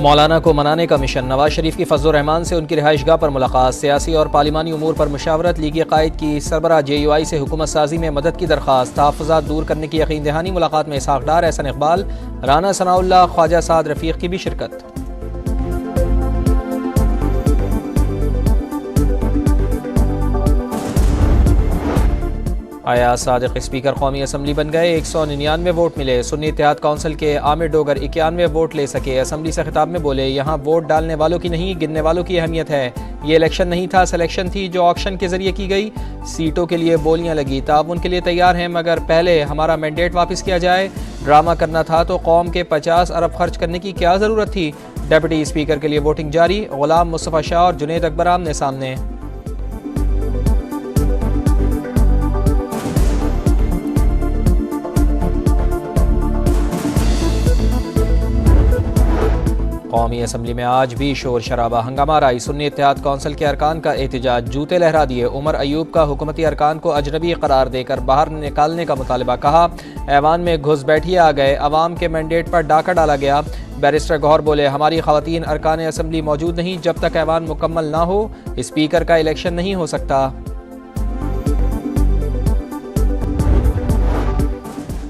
मौलाना को मनाने का मिशन। नवाज शरीफ की फजल रहमान से उनकी रिहाइशगाह पर मुलाकात। सियासी और पार्लिमानी उमूर पर मुशावरत। लीगी कायद की सरबराह JUI से हुकूमत साजी में मदद की दरख्वास्त। तहफ़्फ़ुज़ात दूर करने की यकीन दहानी। मुलाकात में इसहाक़ डार, एहसन इकबाल, राना सनाउल्लाह, ख्वाजा साद रफ़ीक की भी शिरकत। आया सादिक स्पीकर कौमी असम्बली बन गए। 199 वोट मिले। सुन्नी इत्तेहाद काउंसिल के आमिर डोगर 91 वोट ले सके। असम्बली से खिताब में बोले, यहाँ वोट डालने वालों की नहीं, गिनने वालों की अहमियत है। ये इलेक्शन नहीं था, सिलेक्शन थी जो ऑक्शन के जरिए की गई। सीटों के लिए बोलियां लगी, ताउन के लिए तैयार हैं, मगर पहले हमारा मैंडेट वापस किया जाए। ड्रामा करना था तो कौम के 50 अरब खर्च करने की क्या ज़रूरत थी। डिप्टी स्पीकर के लिए वोटिंग जारी। गुलाम मुस्तफ़ा शाह और जुनेद अकबर आमने सामने। कौमी असम्बली में आज भी शोर शराबा, हंगामा राई। सुन्नी इत्तेहाद कौंसिल के अरकान का एहतजाज, जूते लहरा दिए। उमर अयूब का हुकूमती अरकान को अजनबी करार देकर बाहर निकालने का मुतालबा। कहा, ऐवान में घुसपैठिए आ गए, अवाम के मैंडेट पर डाका डाला गया। बैरिस्टर गौहर बोले, हमारी खवातीन अरकान असम्बली मौजूद नहीं जब तक ऐवान मुकम्मल ना हो। स्पीकर का इलेक्शन नहीं हो सकता।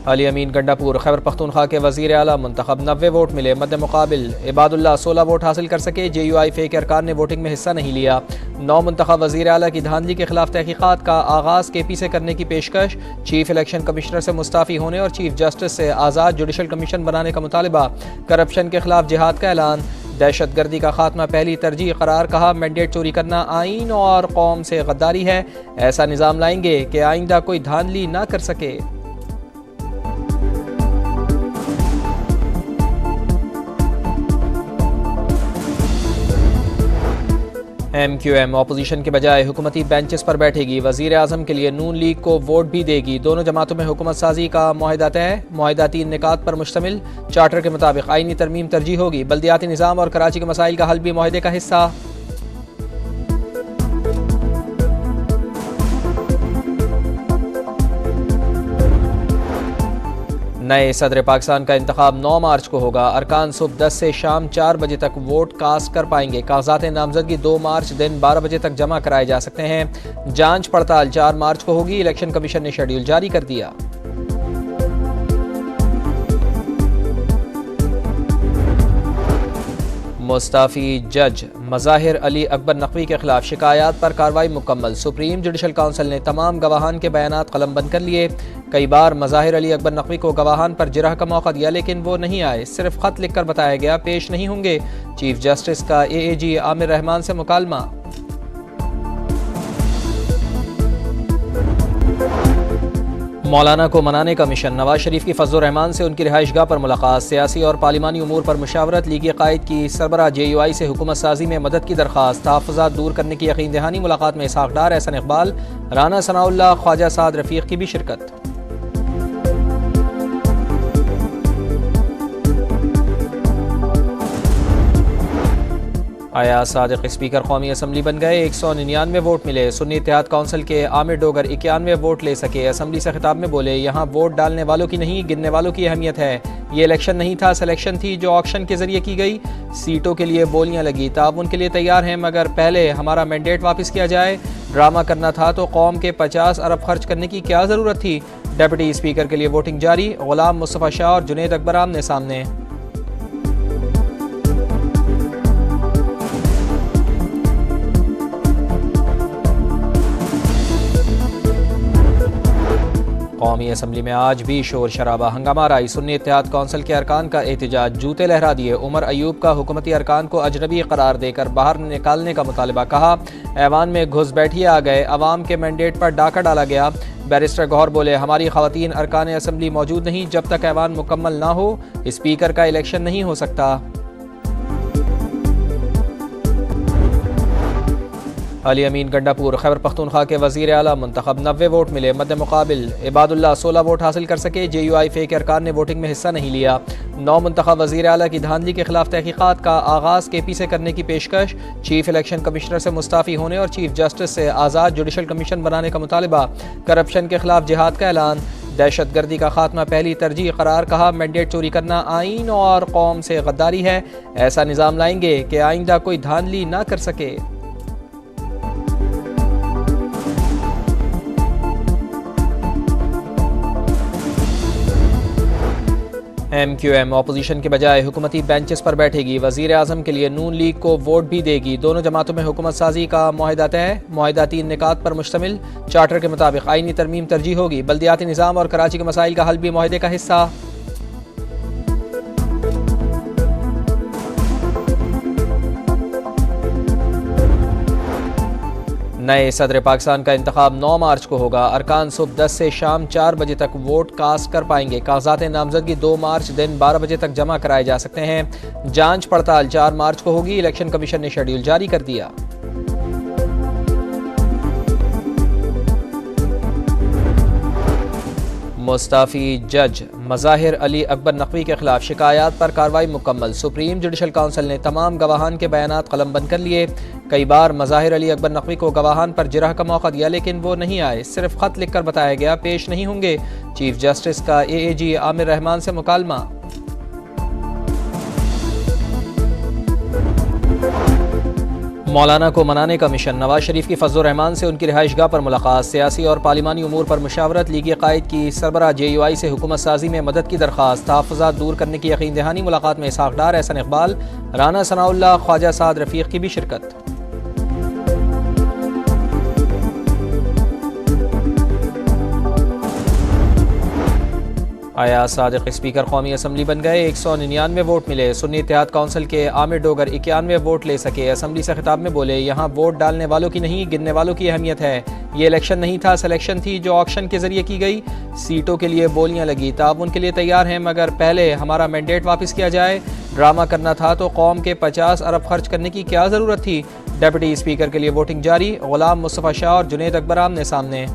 अली अमीन गंडापुर खैबर पख्तूनख्वा के वज़ीर आला मुंतखब। 90 वोट मिले। मद्दे मुकाबिल इबादुल्लाह 16 वोट हासिल कर सके। JUI फे के अरकान ने वोटिंग में हिस्सा नहीं लिया। 9 मुंतखब वज़ीर आला की धांधली के खिलाफ तहकीकात का आगाज़ KP से करने की पेशकश। चीफ इलेक्शन कमिश्नर से मुस्ताफ़ी होने और चीफ जस्टिस से आज़ाद जुडिशल कमीशन बनाने का मुतालबा। करप्शन के खिलाफ जिहाद का ऐलान। दहशत गर्दी का खात्मा पहली तरजीह करार। कहा, मैंडेट चोरी करना आइन और कौम से गद्दारी है। ऐसा निज़ाम लाएंगे कि आइंदा कोई धांधली ना कर सके। MQM अपोजिशन के बजाय हुकूमती बेंचेस पर बैठेगी। वज़ीर आज़म के लिए नून लीग को वोट भी देगी। दोनों जमातों में हुकूमत साजी का मुआहिदा तय। मुआहिदा 3 निकात पर मुश्तमिल। चार्टर के मुताबिक आईनी तरमीम तरजीह होगी। बल्दियाती निज़ाम और कराची के मसाइल का हल भी मुआहिदे का हिस्सा। नए सदर पाकिस्तान का इंतखाब 9 मार्च को होगा। अरकान सुबह 10 से शाम 4 बजे तक वोट कास्ट कर पाएंगे। कागजात नामजदगी 2 मार्च दिन 12 बजे तक जमा कराए जा सकते हैं। जांच पड़ताल 4 मार्च को होगी। इलेक्शन कमीशन ने शेड्यूल जारी कर दिया। मुस्ताफ़ी जज मज़ाहिर अली अकबर नकवी के खिलाफ शिकायत पर कार्रवाई मुकम्मल। सुप्रीम जुडिशल काउंसिल ने तमाम गवाहान के बयानात कलमबंद कर लिए। कई बार मज़ाहिर अली अकबर नकवी को गवाहान पर जिरह का मौका दिया, लेकिन वो नहीं आए। सिर्फ खत लिखकर बताया गया पेश नहीं होंगे। चीफ जस्टिस का AAG आमिर रहमान से मुकालमा। मौलाना को मनाने का मिशन। नवाज शरीफ की फजल रहमान से उनकी रिहाइशगाह पर मुलाकात। सियासी और पार्लिमानी उमूर पर मुशावरत। लीगी कायद की सरबराह JUI से हुकूमत साजी में मदद की दरख्वास्त। तहफ़्फ़ुज़ात दूर करने की यकीन दहानी। मुलाकात में इसहाक़ डार, एहसन इकबाल, राना सनाउल्लाह, ख्वाजा साद रफ़ीक की भी शिरकत। आया सादिक स्पीकर कौमी असम्बली बन गए। 199 वोट मिले। सुन्नी इत्तेहाद काउंसिल के आमिर डोगर 91 वोट ले सके। असम्बली से खिताब में बोले, यहाँ वोट डालने वालों की नहीं, गिनने वालों की अहमियत है। ये इलेक्शन नहीं था, सिलेक्शन थी जो ऑक्शन के जरिए की गई। सीटों के लिए बोलियां लगी, ताउन के लिए तैयार हैं, मगर पहले हमारा मैंडेट वापस किया जाए। ड्रामा करना था तो कौम के 50 अरब खर्च करने की क्या ज़रूरत थी। डिप्टी स्पीकर के लिए वोटिंग जारी। गुलाम मुस्तफ़ा शाह और जुनेद अकबर आमने सामने। कौमी असम्बली में आज भी शोर शराबा, हंगामा राई। सुन्नी इत्तेहाद कौंसिल के अरकान का एहतजाज, जूते लहरा दिए। उमर अयूब का हुकूमती अरकान को अजनबी करार देकर बाहर निकालने का मुतालबा। कहा, ऐवान में घुसपैठिए आ गए, अवाम के मैंडेट पर डाका डाला गया। बैरिस्टर गौहर बोले, हमारी खवातीन अरकान असम्बली मौजूद नहीं जब तक ऐवान मुकम्मल ना हो। स्पीकर का इलेक्शन नहीं हो सकता। अली अमीन गंडापुर खैबर पख्तूनख्वा के वज़ीर आला मुंतखब। 90 वोट मिले। मद्दे मुकाबिल इबादुल्लाह 16 वोट हासिल कर सके। JUI फे के अरकान ने वोटिंग में हिस्सा नहीं लिया। 9 मुंतखब वज़ीर आला की धांधली के खिलाफ तहकीकात का आगाज़ KP से करने की पेशकश। चीफ इलेक्शन कमिश्नर से मुस्ताफ़ी होने और चीफ जस्टिस से आज़ाद जुडिशल कमीशन बनाने का मुतालबा। करप्शन के खिलाफ जिहाद का ऐलान। दहशतगर्दी का खात्मा पहली तरजीह करार, कहा मैंडेट चोरी करना आइन और कौम से गद्दारी है। ऐसा निज़ाम लाएंगे कि आइंदा कोई धांधली ना कर सके। MQM अपोजिशन के बजाय हुकूमती बेंचेस पर बैठेगी। वज़ीर आज़म के लिए नून लीग को वोट भी देगी। दोनों जमातों में हुकूमत साजी का मुआहिदा तय। मुआहिदा 3 निकात पर मुश्तमिल। चार्टर के मुताबिक आईनी तरमीम तरजीह होगी। बल्दियाती निज़ाम और कराची के मसाइल का हल भी मुआहिदे का हिस्सा। नए सदर पाकिस्तान का इंतखाब 9 मार्च को होगा। अरकान सुबह 10 से शाम 4 बजे तक वोट कास्ट कर पाएंगे। कागजात नामजदगी 2 मार्च दिन 12 बजे तक जमा कराए जा सकते हैं। जांच पड़ताल 4 मार्च को होगी। इलेक्शन कमीशन ने शेड्यूल जारी कर दिया। मुस्ताफी जज मज़ाहिर अली अकबर नकवी के खिलाफ शिकायत पर कार्रवाई मुकम्मल। सुप्रीम जुडिशल काउंसिल ने तमाम गवाहान के बयानात कलमबंद कर लिए। कई बार मज़ाहिर अली अकबर नकवी को गवाहान पर जिरह का मौका दिया, लेकिन वो नहीं आए। सिर्फ खत लिखकर बताया गया पेश नहीं होंगे। चीफ जस्टिस का AAG आमिर रहमान से मुकालमा। मौलाना को मनाने का मिशन। नवाज शरीफ की फजल रहमान से उनकी रिहाइशगाह पर मुलाकात। सियासी और पार्लिमानी उमूर पर मुशावरत। लीगी कायद की सरबराह JUI से हुकूमत साजी में मदद की दरख्वास्त। तहफ़्फ़ुज़ात दूर करने की यकीन दहानी। मुलाकात में इसहाक़ डार, एहसन इकबाल, राना सनाउल्लाह, ख्वाजा साद रफ़ीक की भी शिरकत। आया सादिक स्पीकर कौमी असम्बली बन गए। 199 वोट मिले। सुन्नी इत्तेहाद काउंसिल के आमिर डोगर 91 वोट ले सके। असम्बली से खिताब में बोले, यहाँ वोट डालने वालों की नहीं, गिनने वालों की अहमियत है। ये इलेक्शन नहीं था, सिलेक्शन थी जो ऑक्शन के जरिए की गई। सीटों के लिए बोलियां लगी। ताउन के लिए तैयार हैं, मगर पहले हमारा मैंडेट वापस किया जाए। ड्रामा करना था तो कौम के 50 अरब खर्च करने की क्या ज़रूरत थी। डिप्टी स्पीकर के लिए वोटिंग जारी। गुलाम मुस्तफ़ा शाह और जुनैद अकबर आमने सामने।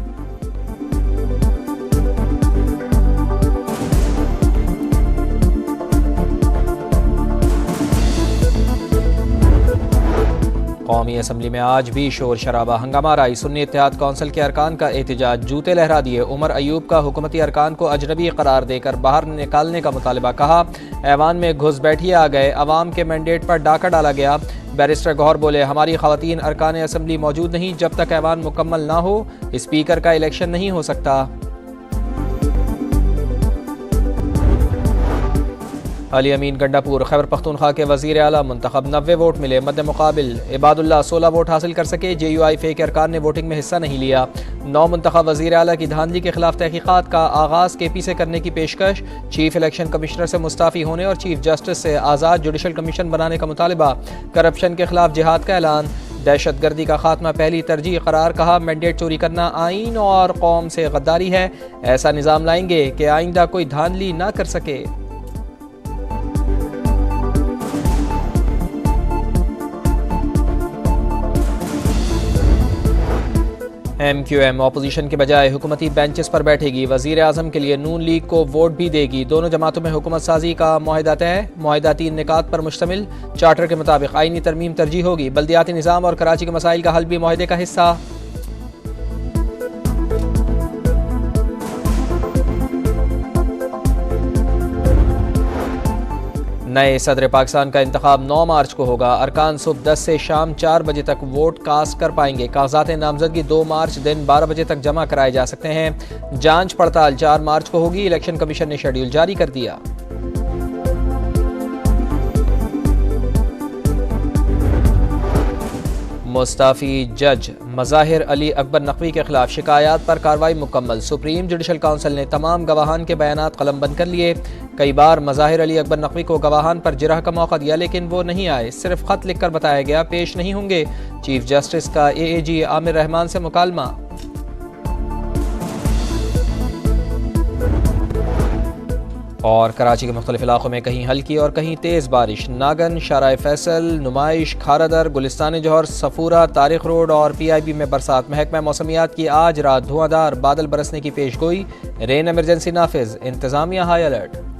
कौमी असम्बली में आज भी शोर शराबा, हंगामा राई। सुन्नी इत्तेहाद कौंसिल के अरकान का एहतजाज। जूते लहरा दिए। उमर अयूब का हुकूमती अरकान को अजनबी करार देकर बाहर निकालने का मुतालबा। कहा ऐवान में घुस बैठिए आ गए। अवाम के मैंडेट पर डाका डाला गया। बैरिस्टर गौहर बोले, हमारी खवातीन अरकान असम्बली मौजूद नहीं जब तक ऐवान मुकम्मल ना हो। स्पीकर का इलेक्शन नहीं हो सकता। अली अमीन गंडापुर खैबर पख्तूनख्वा के वज़ीर आला मुंतखब 90 वोट मिले। मद्दे मुकाबिल इबादुल्लाह 16 वोट हासिल कर सके। JUI फे के अरकान ने वोटिंग में हिस्सा नहीं लिया। 9 मुंतखब वज़ीर आला की धांधली के खिलाफ तहकीकात का आगाज़ KP से करने की पेशकश। चीफ इलेक्शन कमिश्नर से मुस्ताफ़ी होने और चीफ जस्टिस से आज़ाद जुडिशल कमीशन बनाने का मुतालबा। करप्शन के खिलाफ जिहाद का ऐलान। दहशतगर्दी का खात्मा पहली तरजीह करार, कहा मैंडेट चोरी करना आइन और कौम से गद्दारी है। ऐसा निज़ाम लाएंगे कि आइंदा कोई धांधली ना कर सके। MQM अपोजिशन के बजाय हुकूमती बेंचेस पर बैठेगी। वज़ीर आज़म के लिए नून लीग को वोट भी देगी। दोनों जमातों में हुकूमत साजी का मुआहिदा तय। मुआहिदा 3 निकात पर मुश्तमिल। चार्टर के मुताबिक आईनी तरमीम तरजीह होगी। बल्दियाती निज़ाम और कराची के मसाइल का हल भी मुआहिदे का हिस्सा। नए सदर पाकिस्तान का इंतखाब 9 मार्च को होगा। अरकान सुबह 10 से शाम 4 बजे तक वोट कास्ट कर पाएंगे। कागजात नामजदगी 2 मार्च दिन 12 बजे तक जमा कराए जा सकते हैं। जांच पड़ताल 4 मार्च को होगी। इलेक्शन कमीशन ने शेड्यूल जारी कर दिया। मुस्ताफी जज मज़ाहिर अली अकबर नकवी के खिलाफ शिकायत पर कार्रवाई मुकम्मल। सुप्रीम जुडिशल काउंसिल ने तमाम गवाहान के बयानात कलमबंद कर लिए। कई बार मज़ाहिर अली अकबर नकवी को गवाहान पर जिरह का मौका दिया, लेकिन वो नहीं आए। सिर्फ खत लिखकर बताया गया पेश नहीं होंगे। चीफ जस्टिस का AAG आमिर रहमान से मुकालमा। और कराची के मुख्तलिफ इलाकों में कहीं हल्की और कहीं तेज़ बारिश। नागन, शाराए फैसल, नुमाइश, खारादर, गुलिस्तान जौहर, सफूरा, तारिक रोड और PIB में बरसात। महकमा मौसमियात की आज रात धुआंधार बादल बरसने की पेशगोई। रेन एमरजेंसी नाफिज। इंतजामिया हाई अलर्ट।